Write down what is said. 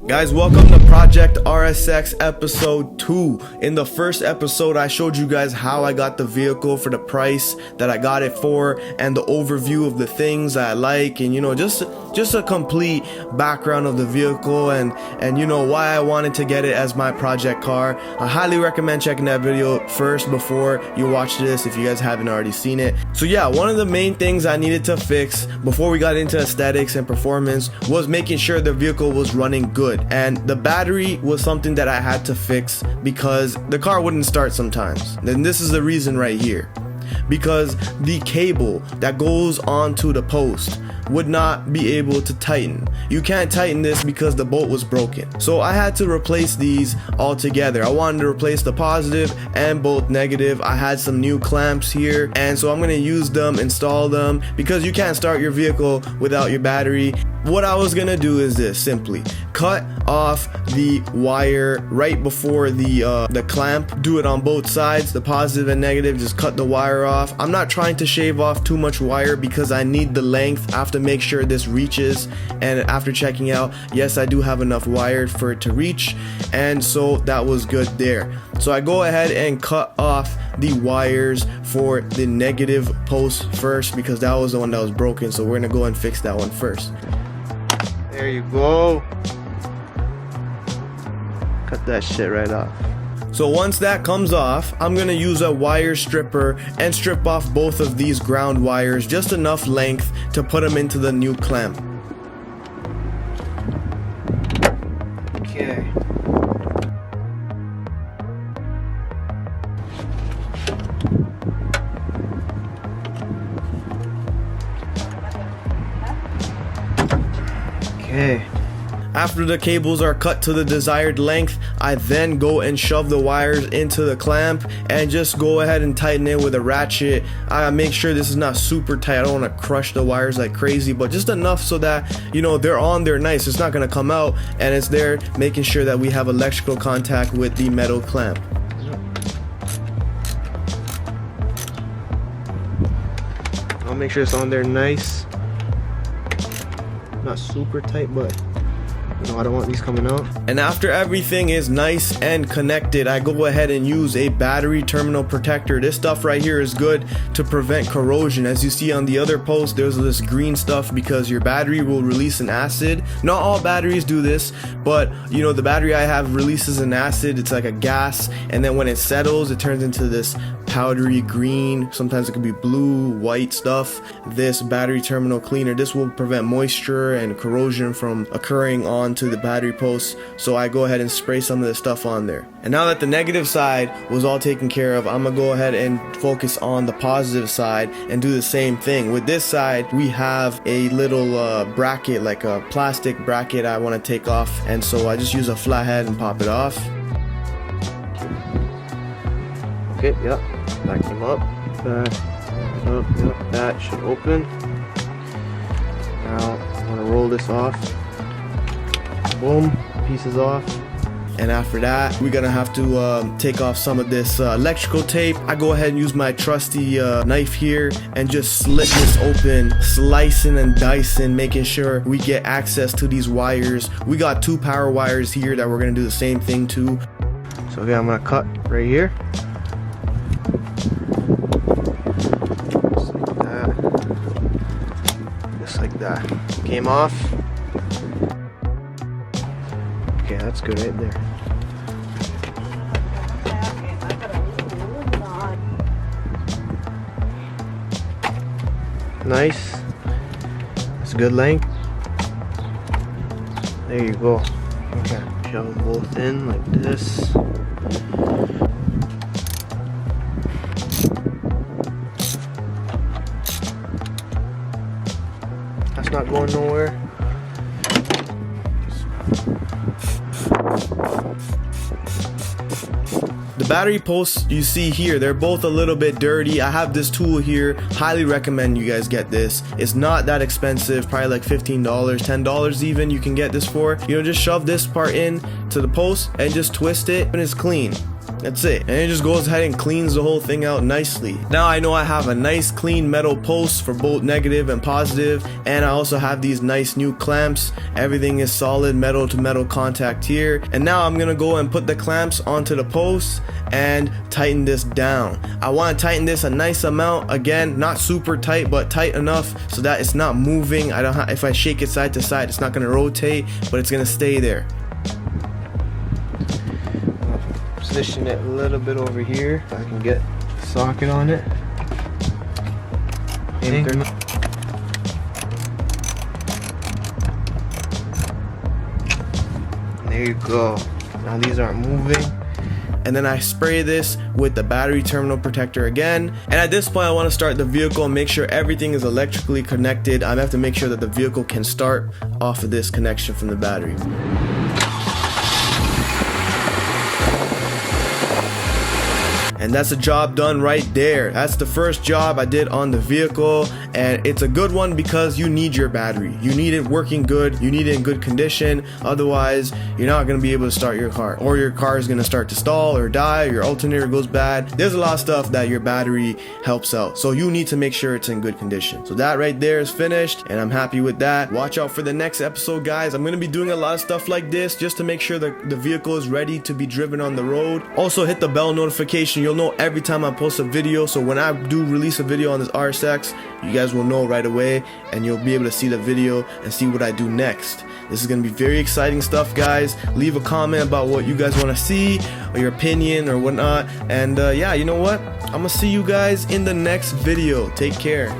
Guys, welcome to Project RSX episode 2. In the first episode, I showed you guys how I got the vehicle for the price that I got it for and the overview of the things I like and just a complete background of the vehicle and why I wanted to get it as my project car. I highly recommend checking that video first before you watch this if you guys haven't already seen it. So yeah, one of the main things I needed to fix before we got into aesthetics and performance was making sure the vehicle was running good. And the battery was something that I had to fix because the car wouldn't start sometimes. And this is the reason right here. Because the cable that goes onto the post would not be able to tighten. You can't tighten this because the bolt was broken. So I had to replace these all together. I wanted to replace the positive and both negative. I had some new clamps here, and so I'm going to use them, install them, because you can't start your vehicle without your battery. What I was going to do is this: simply cut off the wire right before the clamp. Do it on both sides, the positive and negative. Just cut the wire off. I'm not trying to shave off too much wire because I need the length. I have to make sure this reaches, and after checking out, yes, I do have enough wire for it to reach, and so that was good there. So I go ahead and cut off the wires for the negative post first because that was the one that was broken. So we're gonna go and fix that one first. There you go. Cut that shit right off. So once that comes off, I'm gonna use a wire stripper and strip off both of these ground wires, just enough length to put them into the new clamp. Okay. Okay. After the cables are cut to the desired length, I then go and shove the wires into the clamp and just go ahead and tighten it with a ratchet. I make sure this is not super tight. I don't want to crush the wires like crazy, but just enough so that they're on there nice. It's not going to come out, and it's there, making sure that we have electrical contact with the metal clamp. I'll make sure it's on there nice. Not super tight, but I don't want these coming out. And after everything is nice and connected, I go ahead and use a battery terminal protector. This stuff right here is good to prevent corrosion. As you see on the other post, there's this green stuff because your battery will release an acid. Not all batteries do this, but the battery I have releases an acid. It's like a gas, and then when it settles, it turns into this powdery green. Sometimes it could be blue, white stuff. This battery terminal cleaner, this will prevent moisture and corrosion from occurring onto the battery post. So I go ahead and spray some of this stuff on there. And now that the negative side was all taken care of, I'm gonna go ahead and focus on the positive side and do the same thing. With this side, we have a little bracket, like a plastic bracket I want to take off, and so I just use a flathead and pop it off. Okay, yep, that came up. Yep, that should open. Now I'm gonna roll this off. Boom, pieces off. And after that, we're gonna have to take off some of this electrical tape. I go ahead and use my trusty knife here and just slit this open, slicing and dicing, making sure we get access to these wires. We got 2 power wires here that we're gonna do the same thing to. So again, I'm gonna cut right here. Just like that. Came off. Okay, that's good right there. Nice. That's a good length. There you go. Okay, shove them both in like this. That's not going nowhere. The battery posts you see here, they're both a little bit dirty. I have this tool here. Highly recommend you guys get this. It's not that expensive, probably like $15, $10 even you can get this for. Just shove this part in to the post and just twist it and it's clean. That's it. And it just goes ahead and cleans the whole thing out nicely. Now I know I have a nice clean metal post for both negative and positive, and I also have these nice new clamps. Everything is solid metal to metal contact here. And now I'm gonna go and put the clamps onto the post and tighten this down. I want to tighten this a nice amount. Again, not super tight, but tight enough so that it's not moving. If I shake it side to side, it's not going to rotate, but it's going to stay there. Position it a little bit over here if I can get the socket on it. There you go. Now these aren't moving. And then I spray this with the battery terminal protector again. And at this point I want to start the vehicle and make sure everything is electrically connected. I have to make sure that the vehicle can start off of this connection from the battery. And that's a job done right there. That's the first job I did on the vehicle, and it's a good one because you need your battery. You need it working good, you need it in good condition, otherwise you're not going to be able to start your car, or your car is going to start to stall or die, your alternator goes bad. There's a lot of stuff that your battery helps out, so you need to make sure it's in good condition. So that right there is finished, and I'm happy with that. Watch out for the next episode, guys. I'm going to be doing a lot of stuff like this just to make sure that the vehicle is ready to be driven on the road. Also hit the bell notification. You'll know every time I post a video, so when I do release a video on this RSX, you guys will know right away, and you'll be able to see the video and see what I do next. This is going to be very exciting stuff, guys. Leave a comment about what you guys want to see, or your opinion or whatnot, and yeah, you know what, I'm gonna see you guys in the next video. Take care.